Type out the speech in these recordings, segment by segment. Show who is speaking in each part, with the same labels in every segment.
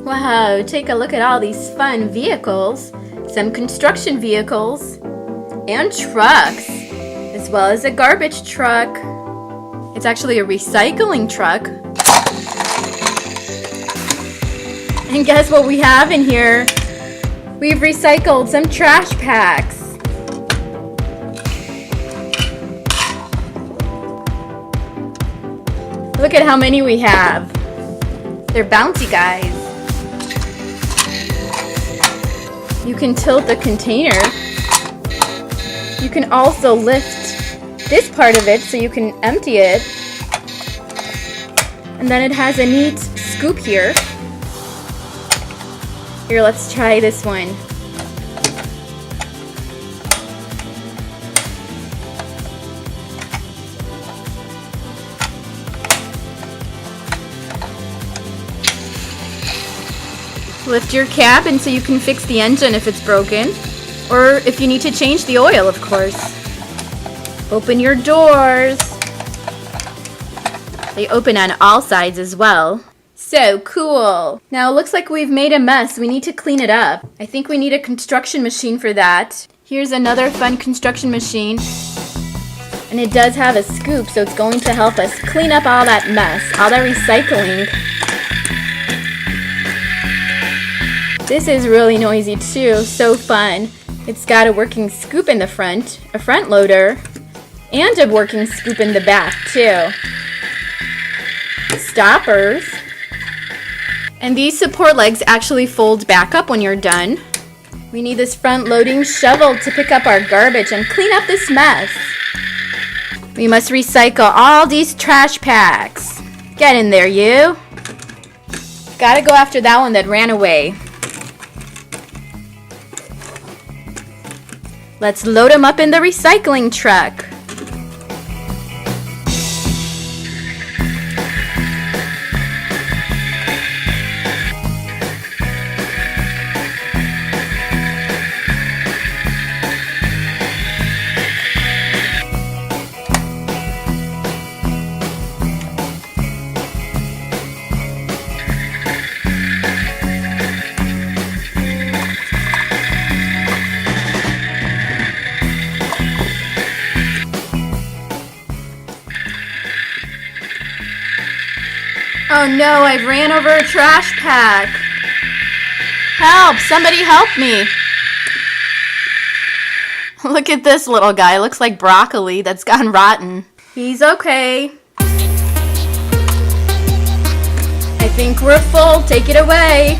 Speaker 1: Wow, take a look at all these fun vehicles. Some construction vehicles and trucks, as well as a garbage truck. It's actually a recycling truck. And guess what we have in here? We've recycled some trash packs. Look at how many we have. They're bouncy guys. You can tilt the container. You can also lift this part of it so you can empty it. And then it has a neat scoop here. Here, let's try this one. Lift your cap and so you can fix the engine if it's broken, or if you need to change the oil, of course. Open your doors. They open on all sides as well. So cool. Now it looks like we've made a mess. We need to clean it up. I think we need a construction machine for that. Here's another fun construction machine. And it does have a scoop, so it's going to help us clean up all that mess, all that recycling. This is really noisy too, so fun. It's got a working scoop in the front, a front loader, and a working scoop in the back too. Stoppers. And these support legs actually fold back up when you're done. We need this front loading shovel to pick up our garbage and clean up this mess. We must recycle all these trash packs. Get in there, you. Gotta go after that one that ran away. Let's load them up in the recycling truck. Oh no, I ran over a trash pack. Help! Somebody help me! Look at this little guy. Looks like broccoli that's gone rotten. He's okay. I think we're full. Take it away.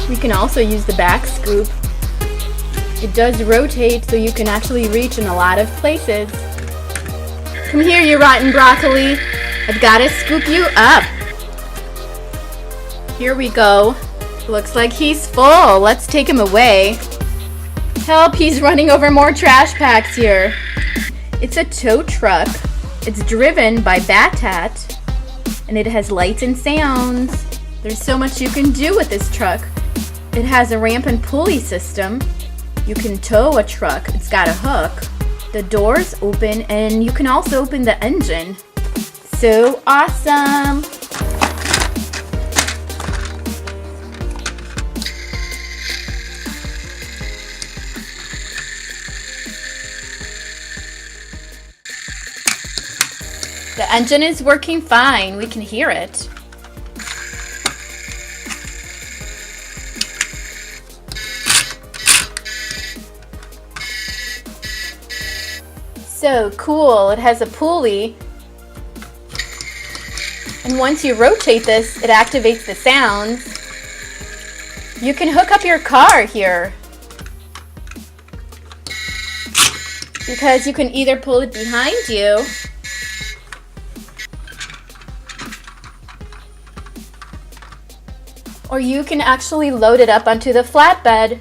Speaker 1: We can also use the back scoop. It does rotate so you can actually reach in a lot of places. Come here, you rotten broccoli. I've got to scoop you up. Here we go. Looks like he's full. Let's take him away. Help, he's running over more trash packs here. It's a tow truck. It's driven by Battat, and it has lights and sounds. There's so much you can do with this truck. It has a ramp and pulley system. You can tow a truck. It's got a hook. The doors open, and you can also open the engine. So awesome! The engine is working fine. We can hear it. So cool. It has a pulley. And once you rotate this, it activates the sounds. You can hook up your car here, because you can either pull it behind you or you can actually load it up onto the flatbed.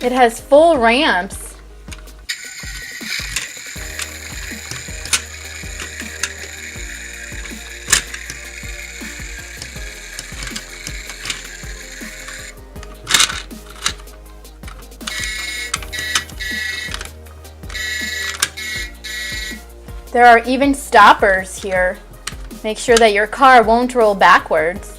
Speaker 1: It has full ramps. There are even stoppers here. Make sure that your car won't roll backwards.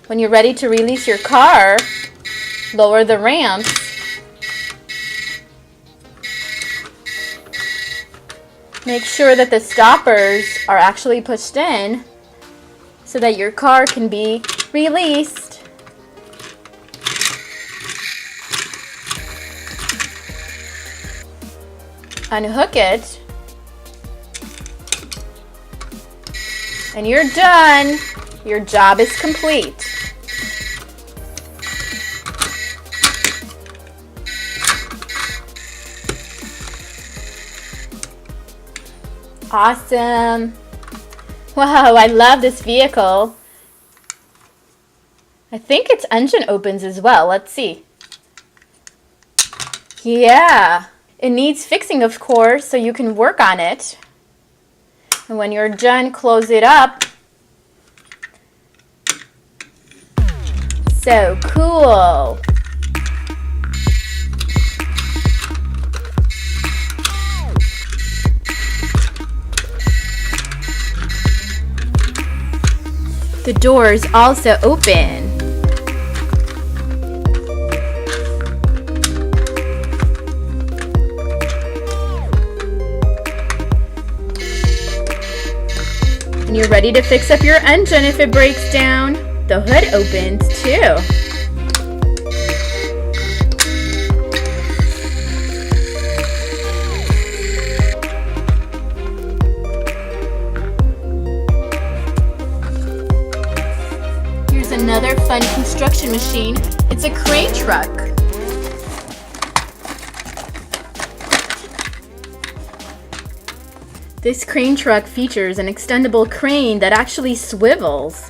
Speaker 1: When you're ready to release your car, lower the ramps. Make sure that the stoppers are actually pushed in so that your car can be released. Unhook it. And you're done. Your job is complete. Awesome. Wow, I love this vehicle. I think its engine opens as well. Let's see. Yeah, it needs fixing, of course, so you can work on it. And when you're done, close it up. So cool. The doors also open. And you're ready to fix up your engine if it breaks down. The hood opens too. Here's another fun construction machine. It's a crane truck. This crane truck features an extendable crane that actually swivels.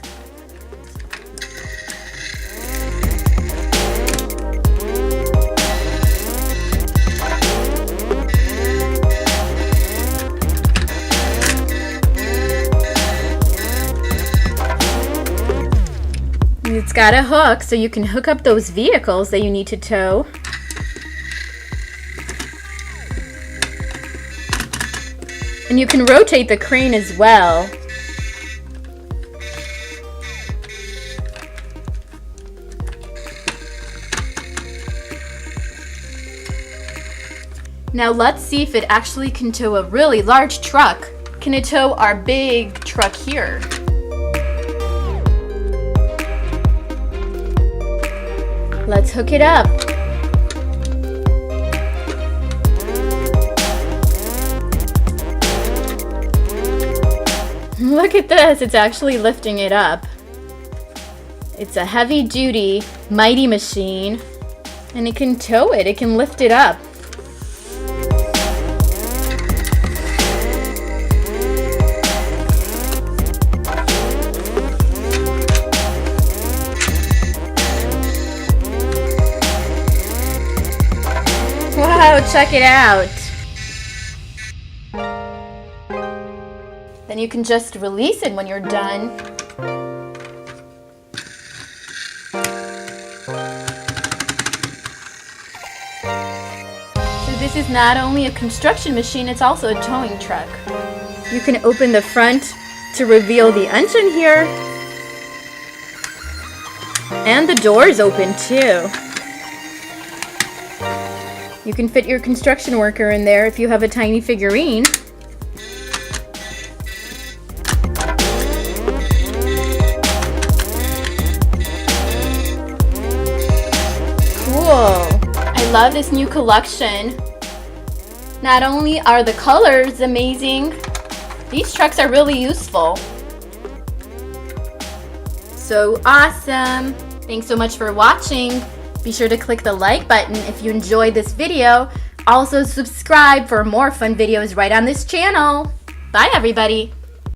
Speaker 1: It's got a hook so you can hook up those vehicles that you need to tow. And you can rotate the crane as well. Now let's see if it actually can tow a really large truck. Can it tow our big truck here? Let's hook it up. Look at this, it's actually lifting it up. It's a heavy-duty, mighty machine, and it can tow it, it can lift it up. Wow, check it out. Then you can just release it when you're done. So this is not only a construction machine, it's also a towing truck. You can open the front to reveal the engine here. And the doors open too. You can fit your construction worker in there if you have a tiny figurine. Cool. I love this new collection. Not only are the colors amazing, these trucks are really useful. So awesome. Thanks so much for watching. Be sure to click the like button if you enjoyed this video. Also subscribe for more fun videos right on this channel. Bye everybody.